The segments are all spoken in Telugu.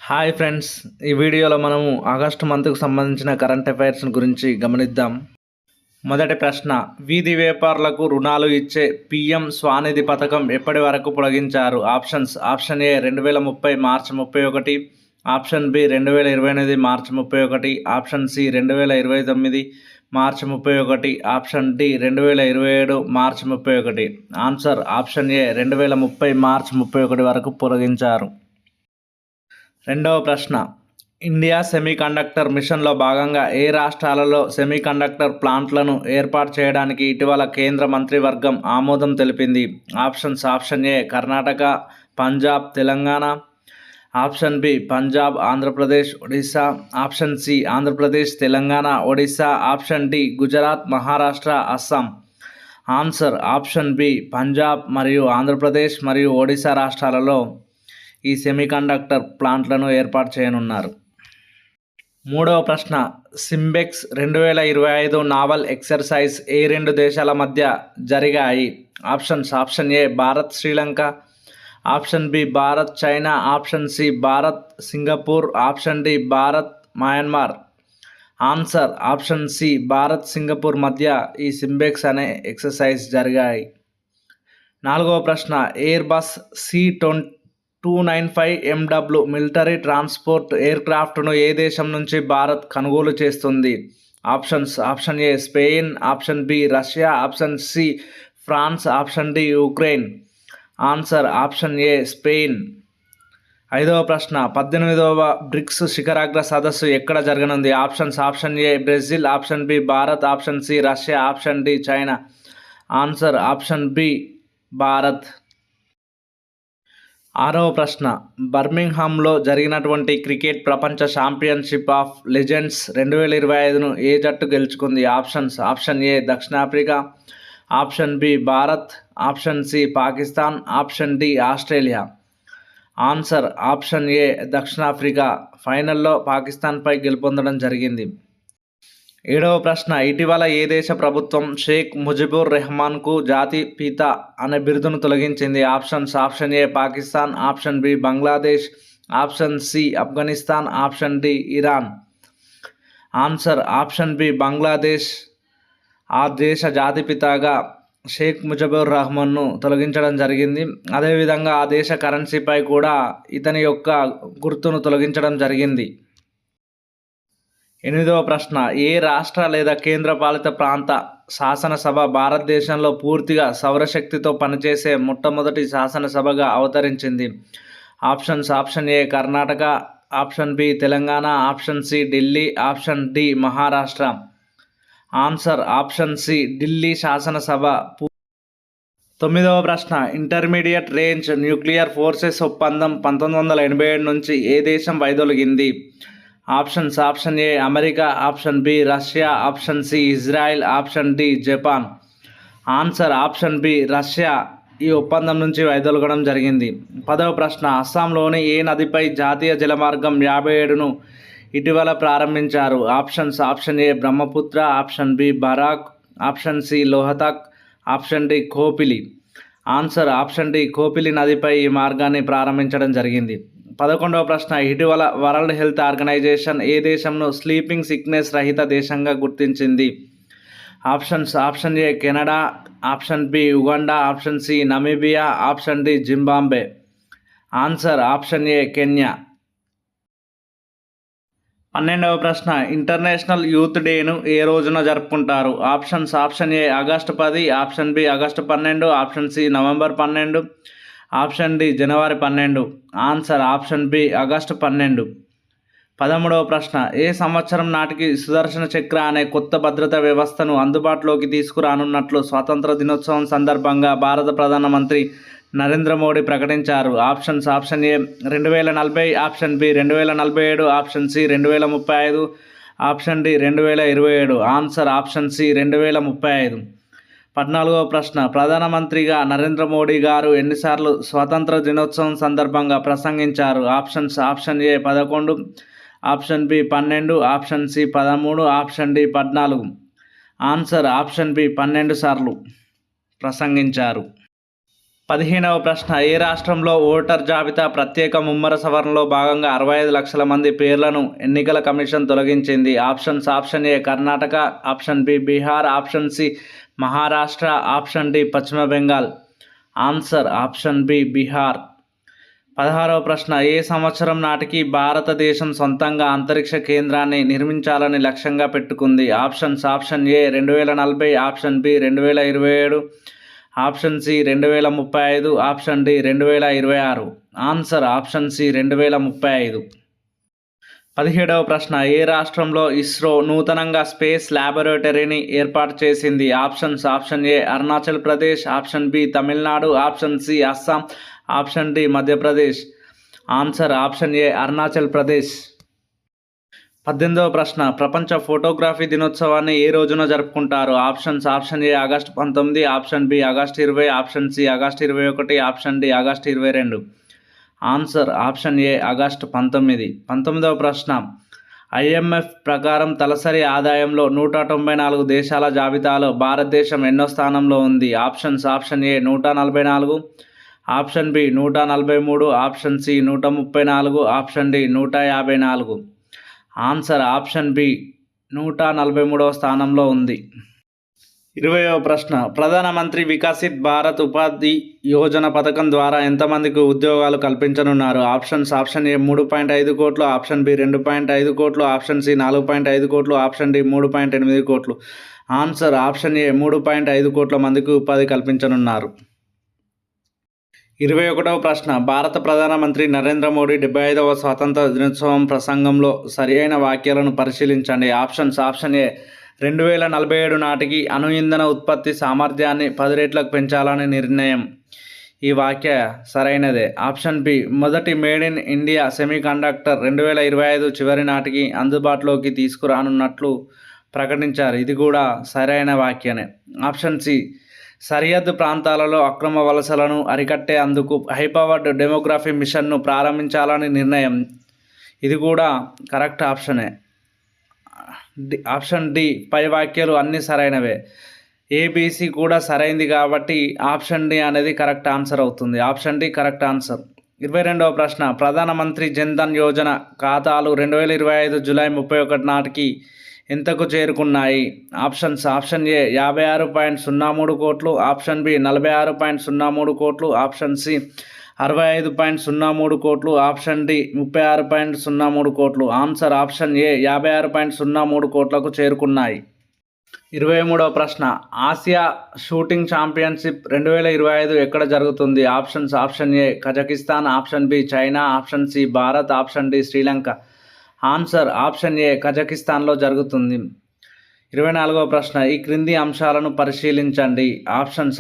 హాయ్ ఫ్రెండ్స్, ఈ వీడియోలో మనము ఆగస్టు మంత్కు సంబంధించిన కరెంట్ అఫైర్స్ గురించి గమనిద్దాం. మొదటి ప్రశ్న, వీధి వ్యాపారులకు రుణాలు ఇచ్చే పీఎం స్వానిధి పథకం ఎప్పటి వరకు పొడిగించారు? ఆప్షన్స్: ఆప్షన్ ఏ 2030 మార్చి 31, ఆప్షన్ బి 2028 మార్చి 31, ఆప్షన్ సి 2029 మార్చి 31, ఆప్షన్ డి 2027 మార్చి 31. ఆన్సర్ ఆప్షన్ ఏ 2030 మార్చి 31 వరకు పొడిగించారు. రెండవ ప్రశ్న, ఇండియా సెమీకండక్టర్ మిషన్లో భాగంగా ఏ రాష్ట్రాలలో సెమీకండక్టర్ ప్లాంట్లను ఏర్పాటు చేయడానికి ఇటీవల కేంద్ర మంత్రివర్గం ఆమోదం తెలిపింది? Options: option A Karnataka, Punjab, Telangana, option B Punjab, Andhra Pradesh, Odisha, option C Andhra Pradesh, Telangana, Odisha, option D Gujarat, Maharashtra, Assam. Answer option B Punjab మరియు ఆంధ్రప్రదేశ్ మరియు ఒడిశా రాష్ట్రాలలో ఈ సెమీకండక్టర్ ప్లాంట్లను ఏర్పాటు చేయనున్నారు. మూడవ ప్రశ్న, సింబెక్స్ 2025 నావల్ ఎక్సర్సైజ్ ఏ రెండు దేశాల మధ్య జరిగాయి? ఆప్షన్స్: ఆప్షన్ ఏ Bharat Sri Lanka, option B Bharat China, option C Bharat Singapore, option D Bharat Myanmar. Answer option C Bharat Singapore మధ్య ఈ సింబెక్స్ అనే ఎక్సర్సైజ్ జరిగాయి. నాలుగవ ప్రశ్న, ఎయిర్బస్ C-295MW మిలిటరీ ట్రాన్స్పోర్ట్ ఎయిర్క్రాఫ్ట్ను ఏ దేశం నుంచి భారత్ కొనుగోలు చేస్తుంది? ఆప్షన్స్: ఆప్షన్ ఏ Spain, option B Russia, option C France, option D Ukraine. Answer option ఏ స్పెయిన్. ఐదవ ప్రశ్న, 18వ బ్రిక్స్ శిఖరాగ్ర సదస్సు ఎక్కడ జరగనుంది? Options: option A Brazil, option B Bharat, option C Russia, option D China. Answer option B Bharat. ఆరవ ప్రశ్న, బర్మింగ్హామ్లో జరిగినటువంటి క్రికెట్ ప్రపంచ ఛాంపియన్షిప్ ఆఫ్ లెజెండ్స్ 2025ను ఏ జట్టు గెలుచుకుంది? ఆప్షన్స్: ఆప్షన్ ఏ దక్షిణాఫ్రికా, option B Bharat, option C Pakistan, option D Australia. Answer option A దక్షిణాఫ్రికా ఫైనల్లో పాకిస్తాన్పై గెలుపొందడం జరిగింది. ఏడవ ప్రశ్న, ఇటీవల ఏ దేశ ప్రభుత్వం షేక్ ముజిబుర్ రెహమాన్కు జాతిపిత అనే బిరుదును తొలగించింది? Options: option A Pakistan, option B Bangladesh, option C Afghanistan, option D Iran. Answer option B Bangladesh ఆ దేశ జాతిపితగా షేక్ ముజిబుర్ రెహమాన్ను తొలగించడం జరిగింది. అదేవిధంగా ఆ దేశ కరెన్సీపై కూడా ఇతని యొక్క గుర్తును తొలగించడం జరిగింది. ఎనిమిదవ ప్రశ్న, ఏ రాష్ట్ర లేదా కేంద్రపాలిత ప్రాంత శాసనసభ భారతదేశంలో పూర్తిగా సౌరశక్తితో పనిచేసే మొట్టమొదటి శాసనసభగా అవతరించింది? Options: option A Karnataka, option B Telangana, option C Delhi, option D Maharashtra. Answer option C Delhi శాసనసభ. తొమ్మిదవ ప్రశ్న, ఇంటర్మీడియట్ రేంజ్ న్యూక్లియర్ ఫోర్సెస్ ఒప్పందం 1987 నుంచి ఏ దేశం వైదొలిగింది? Options: option A America, option B Russia, option C Israel, option D Japan. Answer option B Russia ఈ ఒప్పందం నుంచి వైదొలగడం జరిగింది. పదవ ప్రశ్న, అస్సాంలోని ఏ నదిపై జాతీయ జలమార్గం 57ను ఇటీవల ప్రారంభించారు? Options: option A Brahmaputra, option B Barak, option C Lohatak, option D Kopili. Answer option D Kopili నదిపై ఈ మార్గాన్ని ప్రారంభించడం జరిగింది. 11వ ప్రశ్న, ఇటీవల వరల్డ్ హెల్త్ ఆర్గనైజేషన్ ఏ దేశంను స్లీపింగ్ సిక్నెస్ రహిత దేశంగా గుర్తించింది? Options: option A Canada, option B Uganda, option C Namibia, option D Zimbabwe. Answer option A Kenya. 12వ ప్రశ్న, ఇంటర్నేషనల్ యూత్ డేను ఏ రోజున జరుపుకుంటారు? Options: option A August 10, option B August 12, option C November 12, option D జనవరి 12. Answer option B August 12. 13వ ప్రశ్న, ఏ సంవత్సరం నాటికి సుదర్శన చక్ర అనే కొత్త భద్రతా వ్యవస్థను అందుబాటులోకి తీసుకురానున్నట్లు స్వాతంత్ర దినోత్సవం సందర్భంగా భారత ప్రధానమంత్రి నరేంద్ర మోడీ ప్రకటించారు? Options: option A 2040, option B 2047, option C 2035, option D 2027. Answer option C 2035. 14వ ప్రశ్న, ప్రధానమంత్రిగా నరేంద్ర మోడీ గారు ఎన్నిసార్లు స్వాతంత్ర దినోత్సవం సందర్భంగా ప్రసంగించారు? Options: option A 11, option B 12, option C 13, option D 14. Answer option B 12 సార్లు ప్రసంగించారు. 15వ ప్రశ్న ఏ రాష్ట్రంలో ఓటర్ జాబితా ప్రత్యేక ముమ్మర సవరణలో భాగంగా 65 లక్షల మంది పేర్లను ఎన్నికల కమిషన్ తొలగించింది? Option A Karnataka, option B Bihar, option C Maharashtra, option D పశ్చిమ Bengal. Answer option B Bihar. 16వ ప్రశ్న ఏ సంవత్సరం నాటికి భారతదేశం సొంతంగా అంతరిక్ష కేంద్రాన్ని నిర్మించాలని లక్ష్యంగా పెట్టుకుంది? Option A 2040, option B 2027, option C 2035, option D 2026. Answer option C 2035. 17వ ప్రశ్న ఏ రాష్ట్రంలో ఇస్రో నూతనంగా స్పేస్ ల్యాబొరేటరీని ఏర్పాటు చేసింది? Option A Arunachal Pradesh, option B Tamil Nadu, option C Assam, option D Madhya Pradesh. Answer option A Arunachal Pradesh. 18వ ప్రశ్న ప్రపంచ ఫోటోగ్రఫీ దినోత్సవాన్ని ఏ రోజున జరుపుకుంటారు? Option A August 19, option B August 20, option C August 21, option D August 22. Answer option A August 19. 19వ ప్రశ్న IMF ప్రకారం తలసరి ఆదాయంలో 194 దేశాల జాబితాలో భారతదేశం ఎన్నో స్థానంలో ఉంది? Option A 144, option B 143, option C 134, option D 154. Answer option B 143వ స్థానంలో ఉంది. 20వ ప్రశ్న ప్రధానమంత్రి వికసిత్ భారత్ ఉపాధి యోజన పథకం ద్వారా ఎంతమందికి ఉద్యోగాలు కల్పించనున్నారు? ఆప్షన్ ఏ 3.5 కోట్లు, ఆప్షన్ బి 2.5 కోట్లు, ఆప్షన్ సి 4.5 కోట్లు, ఆప్షన్ డి 3.8 కోట్లు. ఆన్సర్ ఆప్షన్ ఏ 3.5 కోట్ల మందికి ఉపాధి కల్పించనున్నారు. 21వ ప్రశ్న భారత ప్రధానమంత్రి నరేంద్ర మోడీ 75వ స్వాతంత్ర దినోత్సవం ప్రసంగంలో సరి అయిన వాక్యాలను పరిశీలించండి. ఆప్షన్ ఏ 2047 నాటికి అణు ఇంధన ఉత్పత్తి సామర్థ్యాన్ని 10 రెట్లకు పెంచాలని నిర్ణయం. ఈ వాక్య సరైనదే. ఆప్షన్ బి మొదటి మేడ్ ఇన్ ఇండియా సెమీకండక్టర్ 2025 చివరి నాటికి అందుబాటులోకి తీసుకురానున్నట్లు ప్రకటించారు. ఇది కూడా సరైన వాక్యనే. ఆప్షన్ సి సరిహద్దు ప్రాంతాలలో అక్రమ వలసలను అరికట్టే అందుకు హైపవర్డ్ డెమోగ్రఫీ మిషన్ను ప్రారంభించాలని నిర్ణయం. ఇది కూడా కరెక్ట్ ఆప్షనే. ఆప్షన్ డి పై వాక్యాలు అన్నీ సరైనవే. ఏబిసి కూడా సరైంది కాబట్టి ఆప్షన్ డి అనేది కరెక్ట్ ఆన్సర్ అవుతుంది. Option D correct answer. 22వ ప్రశ్న ప్రధానమంత్రి జన్ధన్ యోజన ఖాతాలు 2025 జూలై 31 నాటికి ఎంతకు చేరుకున్నాయి? ఆప్షన్ ఏ 56.03 కోట్లు, ఆప్షన్ బి 46.03 కోట్లు, ఆప్షన్ సి 65.03 కోట్లు, ఆప్షన్ డి 36.03 కోట్లు. ఆన్సర్ ఆప్షన్ ఏ 56.03 కోట్లకు చేరుకున్నాయి. 23వ ప్రశ్న ఆసియా షూటింగ్ ఛాంపియన్షిప్ 2025 ఎక్కడ జరుగుతుంది? Option A Kazakhstan, option B China, option C Bharat, option D Sri Lanka. Answer option A కజకిస్తాన్లో జరుగుతుంది. 24వ ప్రశ్న ఈ క్రింది అంశాలను పరిశీలించండి.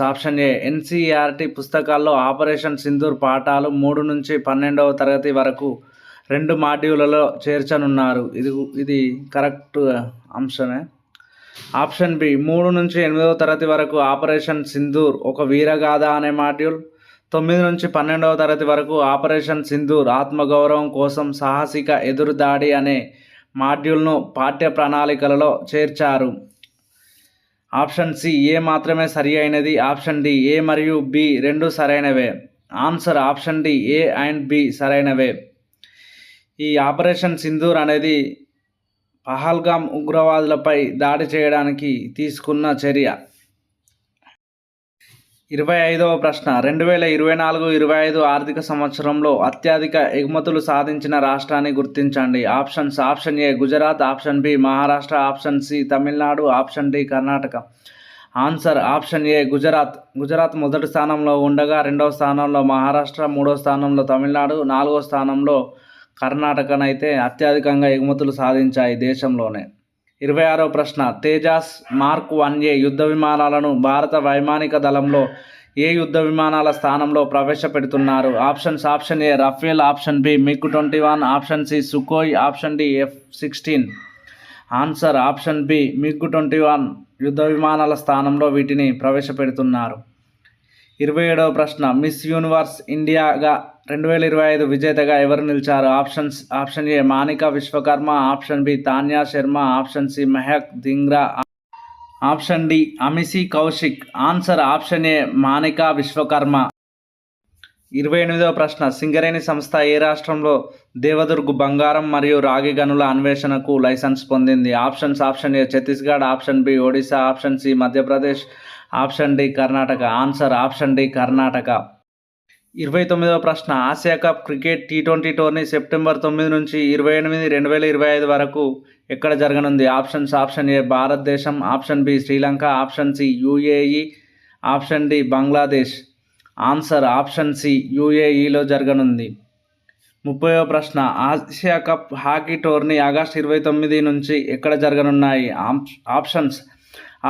ఆప్షన్ ఏ NCERT పుస్తకాల్లో ఆపరేషన్ సింధూర్ పాఠాలు 3 నుంచి 12వ తరగతి వరకు 2 మాడ్యూళ్లలో చేర్చనున్నారు. ఇది కరెక్ట్ అంశమే. ఆప్షన్ బి 3 నుంచి 8వ తరగతి వరకు ఆపరేషన్ సింధూర్ ఒక వీరగాథ అనే మాడ్యూల్, 9 నుంచి 12వ తరగతి వరకు ఆపరేషన్ సింధూర్ ఆత్మగౌరవం కోసం సాహసిక ఎదురుదాడి అనే మాడ్యూల్ను పాఠ్య ప్రణాళికలలో చేర్చారు. ఆప్షన్ సి ఏ మాత్రమే సరి అయినది. ఆప్షన్ డి ఏ మరియు బి రెండు సరైనవే. Answer option D A and B సరైనవే. ఈ ఆపరేషన్ సింధూర్ అనేది పహల్గామ్ ఉగ్రవాదులపై దాడి చేయడానికి తీసుకున్న చర్య. 25వ ప్రశ్న 2024-25 ఆర్థిక సంవత్సరంలో అత్యధిక ఎగుమతులు సాధించిన రాష్ట్రాన్ని గుర్తించండి. Option A Gujarat, option B Maharashtra, option C Tamil Nadu, option D Karnataka. Answer option ఏ గుజరాత్ మొదటి స్థానంలో ఉండగా 2వ స్థానంలో మహారాష్ట్ర, 3వ స్థానంలో తమిళనాడు, 4వ స్థానంలో కర్ణాటకనైతే అత్యధికంగా ఎగుమతులు సాధించాయి దేశంలోనే. 26వ ప్రశ్న తేజాస్ మార్క్ 1A యుద్ధ విమానాలను భారత వైమానిక దళంలో ఏ యుద్ధ విమానాల స్థానంలో ప్రవేశపెడుతున్నారు? Option A Rafale, option B MiG-21, option C Sukhoi, option D F-16. Answer option B MiG-21 యుద్ధ విమానాల స్థానంలో వీటిని ప్రవేశపెడుతున్నారు. 27వ ప్రశ్న మిస్ యూనివర్స్ ఇండియాగా 2025 విజేతగా ఎవరు నిలిచారు? Option A Manika Vishwakarma, option B Tanya Sharma, option C Mehak Dhingra, option D Amishi Kaushik. Answer option A Manika Vishwakarma. 28వ ప్రశ్న సింగరేణి సంస్థ ఏ రాష్ట్రంలో దేవదుర్గ్ బంగారం మరియు రాగి గనుల అన్వేషణకు లైసెన్స్ పొందింది? Option A Chhattisgarh, option B Odisha, option C Madhya Pradesh, option D Karnataka. Answer option D Karnataka. 29వ ప్రశ్న ఆసియా కప్ క్రికెట్ టీ20 టోర్నీ సెప్టెంబర్ 9 నుంచి 28, 2025 వరకు ఎక్కడ జరగనుంది? ఆప్షన్ ఏ భారతదేశం, option B Sri Lanka, option C UAE, option D Bangladesh. Answer option C యుఏఈలో జరగనుంది. 30వ ప్రశ్న Asia cup hockey tourney August 29 నుంచి ఎక్కడ జరగనున్నాయి? Options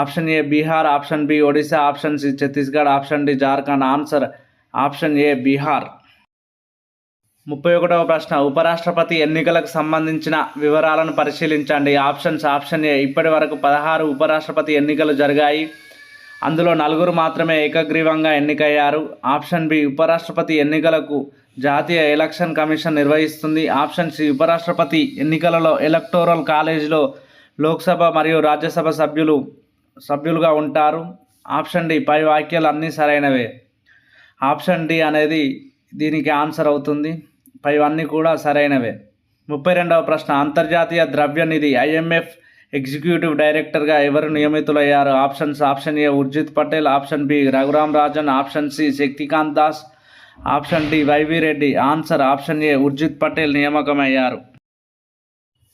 option A Bihar, option B Odisha, option C Chhattisgarh, option D Jharkhand. Answer option A Bihar. 31వ ప్రశ్న ఉపరాష్ట్రపతి ఎన్నికలకు సంబంధించిన వివరాలను పరిశీలించండి. ఆప్షన్ ఏ ఇప్పటి వరకు 16 ఉపరాష్ట్రపతి ఎన్నికలు జరిగాయి, అందులో 4 మాత్రమే ఏకగ్రీవంగా ఎన్నికయ్యారు. ఆప్షన్ బి ఉపరాష్ట్రపతి ఎన్నికలకు జాతీయ ఎలక్షన్ కమిషన్ నిర్వహిస్తుంది. ఆప్షన్ సి ఉపరాష్ట్రపతి ఎన్నికలలో ఎలక్టోరల్ కాలేజీలో లోక్సభ మరియు రాజ్యసభ సభ్యులుగా ఉంటారు. ఆప్షన్ డి పై వ్యాఖ్యలు అన్నీ సరైనవే. ఆప్షన్ డి అనేది దీనికి ఆన్సర్ అవుతుంది. పైవన్నీ కూడా సరైనవే. 32వ ప్రశ్న అంతర్జాతీయ ద్రవ్య నిధి ఐఎంఎఫ్ ఎగ్జిక్యూటివ్ డైరెక్టర్గా ఎవరు నియమితులయ్యారు? Option A Urjit Patel, option B Raghuram Rajan, option C Shaktikanta Das, option D Y V Reddy. Answer option A Urjit Patel నియామకమయ్యారు.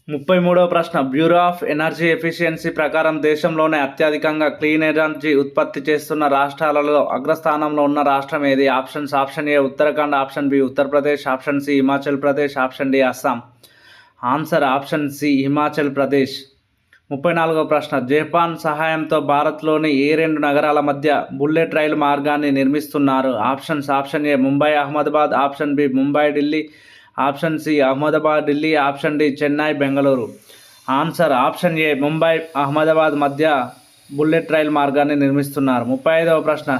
33వ ప్రశ్న బ్యూరో ఆఫ్ ఎనర్జీ ఎఫిషియన్సీ ప్రకారం దేశంలోనే అత్యధికంగా క్లీన్ ఎనర్జీ ఉత్పత్తి చేస్తున్న రాష్ట్రాలలో అగ్రస్థానంలో ఉన్న రాష్ట్రం ఏది? Option A Uttarakhand, option B Uttar Pradesh, option C Himachal Pradesh, option D Assam. Answer option C Himachal Pradesh. 34వ ప్రశ్న జపాన్ సహాయంతో భారత్లోని ఏ 2 నగరాల మధ్య బుల్లెట్ రైలు మార్గాన్ని నిర్మిస్తున్నారు? Option A Mumbai Ahmedabad, option B Mumbai Delhi, option C Ahmedabad Delhi, option D Chennai Bengaluru. Answer option A Mumbai Ahmedabad మధ్య బుల్లెట్ రైలు మార్గాన్ని నిర్మిస్తున్నారు. 35వ ప్రశ్న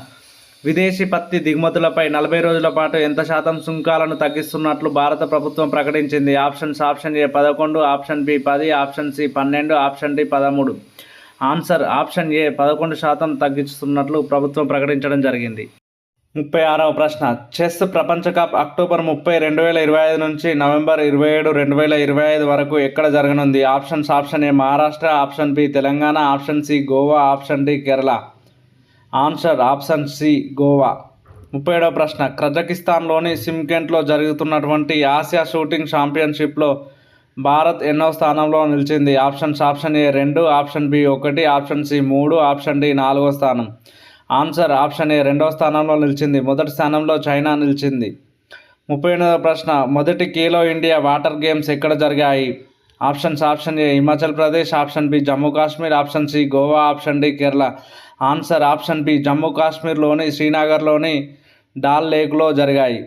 విదేశీ పత్తి దిగుమతులపై 40 రోజుల పాటు ఎంత శాతం సుంకాలను తగ్గిస్తున్నట్లు భారత ప్రభుత్వం ప్రకటించింది? Option A 11, option B 10, option C 12, option D 13. Answer option A 11% తగ్గిస్తున్నట్లు ప్రభుత్వం ప్రకటించడం జరిగింది. 36వ ప్రశ్న చెస్ ప్రపంచ కప్ అక్టోబర్ 30, 2025 నుంచి నవంబర్ 27, 2025 వరకు ఎక్కడ జరగనుంది? Option A Maharashtra, option B Telangana, option C Goa, option D Kerala. Answer option C Goa. 37వ ప్రశ్న కజకిస్తాన్లోని సిమ్కెంట్లో జరుగుతున్నటువంటి ఆసియా షూటింగ్ ఛాంపియన్షిప్లో భారత్ ఎన్నో స్థానంలో నిలిచింది? Option A 2, option B 1, option C 3, option D 4వ స్థానం. ఆన్సర్ ఆప్షన్ ఏ 2వ స్థానంలో నిలిచింది. మొదటి స్థానంలో చైనా నిలిచింది. 38వ ప్రశ్న మొదటి ఖేలో ఇండియా వాటర్ గేమ్స్ ఎక్కడ జరిగాయి? Option A Himachal Pradesh, option B Jammu Kashmir, option C Goa, option D Kerala. Answer option B Jammu కాశ్మీర్లోని శ్రీనగర్లోని డాల్ లేక్లో జరిగాయి.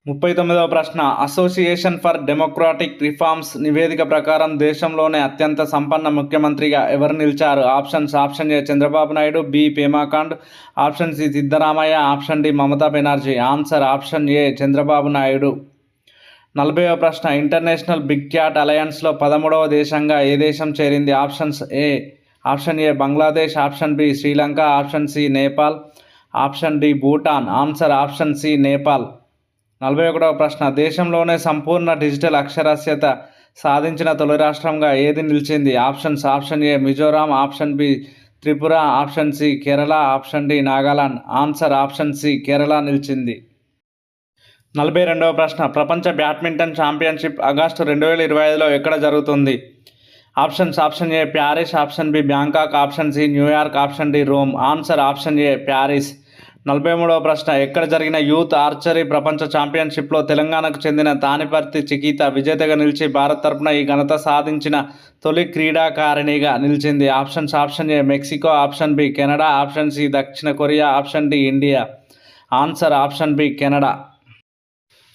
39వ ప్రశ్న అసోసియేషన్ ఫర్ డెమోక్రాటిక్ రిఫార్మ్స్ నివేదిక ప్రకారం దేశంలోనే అత్యంత సంపన్న ముఖ్యమంత్రిగా ఎవరు నిలిచారు? Option A Chandrababu Naidu, B Pema Khandu, option C Siddaramaiah, option D Mamata Banerjee. Answer option A Chandrababu Naidu. 40వ ప్రశ్న ఇంటర్నేషనల్ బిగ్ క్యాట్ అలయన్స్లో 13వ దేశంగా ఏ దేశం చేరింది? Option A Bangladesh, option B Sri Lanka, option C Nepal, option D Bhutan. Answer option C Nepal. 41వ ప్రశ్న దేశంలోనే సంపూర్ణ డిజిటల్ అక్షరాస్యత సాధించిన తొలి రాష్ట్రంగా ఏది నిలిచింది? Option A Mizoram, option B Tripura, option C Kerala, option D Nagaland. Answer option C Kerala నిలిచింది. 42వ ప్రశ్న ప్రపంచ బ్యాడ్మింటన్ ఛాంపియన్షిప్ ఆగస్టు 2025లో ఎక్కడ జరుగుతుంది? Option A Paris, option B Bangkok, option C New York, option D Rome. Answer option A Paris. 43వ ప్రశ్న ఎక్కడ జరిగిన యూత్ ఆర్చరీ ప్రపంచ ఛాంపియన్షిప్లో తెలంగాణకు చెందిన తానిపర్తి చికిత విజేతగా నిలిచి భారత్ తరపున ఈ ఘనత సాధించిన తొలి క్రీడాకారిణిగా నిలిచింది? Option A Mexico, option B Canada, option C దక్షిణ Korea, option D India. Answer option B Canada.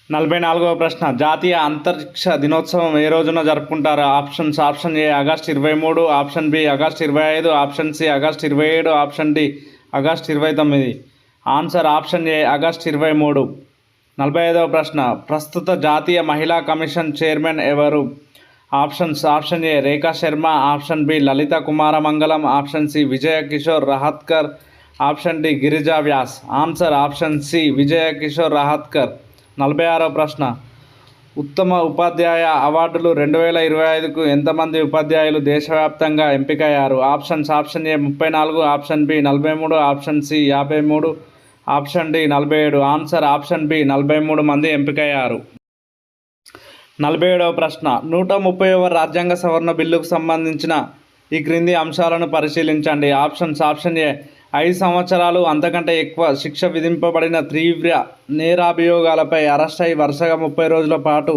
44వ ప్రశ్న జాతీయ అంతరిక్ష దినోత్సవం ఏ రోజున జరుపుకుంటారు? Option A August 23, option B August 25, option C August 27, option D August 29. Answer option A August 23. 45వ ప్రశ్న ప్రస్తుత జాతీయ మహిళా కమిషన్ చైర్మన్ ఎవరు? Option A Rekha Sharma, option B Lalitha Kumaramangalam, option C Vijaya Kishore Rahatkar, option D Girija Vyas. Answer option C Vijaya Kishore Rahatkar. 46వ ప్రశ్న, ఉత్తమ ఉపాధ్యాయ అవార్డులు 2025కు ఎంతమంది ఉపాధ్యాయులు దేశవ్యాప్తంగా ఎంపికయ్యారు? Options option A 34, option B 43, option C 53, option D 47. Answer option B 43 మంది ఎంపికయ్యారు. 47వ ప్రశ్న, 130వ రాజ్యాంగ సవరణ బిల్లుకు సంబంధించిన ఈ క్రింది అంశాలను పరిశీలించండి. ఆప్షన్స్ ఆప్షన్ ఏ 5 సంవత్సరాలు అంతకంటే ఎక్కువ శిక్ష విధింపబడిన తీవ్ర నేరాభియోగాలపై అరెస్ట్ అయి వరుసగా 30 రోజుల పాటు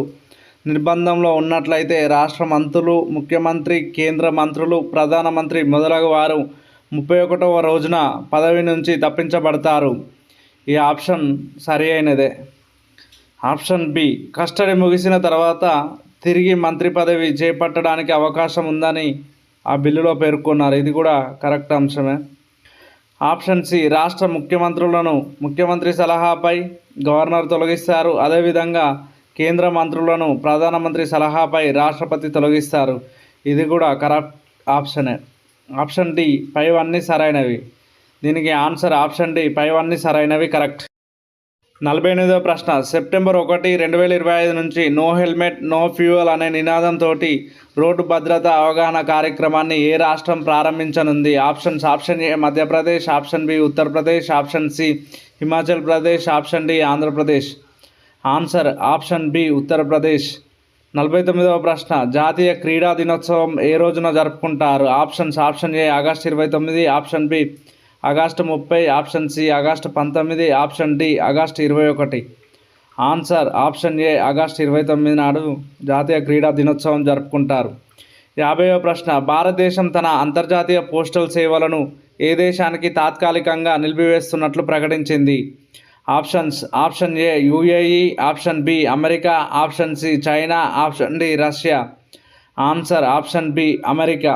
నిర్బంధంలో ఉన్నట్లయితే రాష్ట్ర మంత్రులు, ముఖ్యమంత్రి, కేంద్ర మంత్రులు, ప్రధానమంత్రి మొదలగు వారు 31వ రోజున పదవి నుంచి తప్పించబడతారు. ఈ ఆప్షన్ సరి అయినదే. ఆప్షన్ బి కస్టడీ ముగిసిన తర్వాత తిరిగి మంత్రి పదవి చేపట్టడానికి అవకాశం ఉందని ఆ బిల్లులో పేర్కొన్నారు. ఇది కూడా కరెక్ట్ అంశమే. ఆప్షన్ సి రాష్ట్ర ముఖ్యమంత్రులను ముఖ్యమంత్రి సలహాపై గవర్నర్ తొలగిస్తారు. అదేవిధంగా కేంద్ర మంత్రులను ప్రధానమంత్రి సలహాపై రాష్ట్రపతి తొలగిస్తారు. ఇది కూడా కరెక్ట్ ఆప్షనే. ఆప్షన్ డి పైవన్నీ సరైనవి. దీనికి ఆన్సర్ ఆప్షన్ డి పైవన్నీ సరైనవి కరెక్ట్. 48వ ప్రశ్న, సెప్టెంబర్ 1, 2025 నుంచి నో హెల్మెట్ నో ఫ్యూయల్ అనే నినాదంతో రోడ్డు భద్రత అవగాహన కార్యక్రమాన్ని ఏ రాష్ట్రం ప్రారంభించనుంది? Options option A Madhya Pradesh, option B Uttar Pradesh, option C Himachal Pradesh, option D Andhra Pradesh. Answer option B Uttar Pradesh. 49వ ప్రశ్న, జాతీయ క్రీడా దినోత్సవం ఏ రోజున జరుపుకుంటారు? Options option A August 29, option B August 30, option C August 19, option D August 21. Answer option A August 29 నాడు జాతీయ క్రీడా దినోత్సవం జరుపుకుంటారు. 50వ ప్రశ్న, భారతదేశం తన అంతర్జాతీయ పోస్టల్ సేవలను ఏ దేశానికి తాత్కాలికంగా నిలిపివేస్తున్నట్లు ప్రకటించింది? Options option A UAE, option B America, option C China, option D Russia. Answer option B America.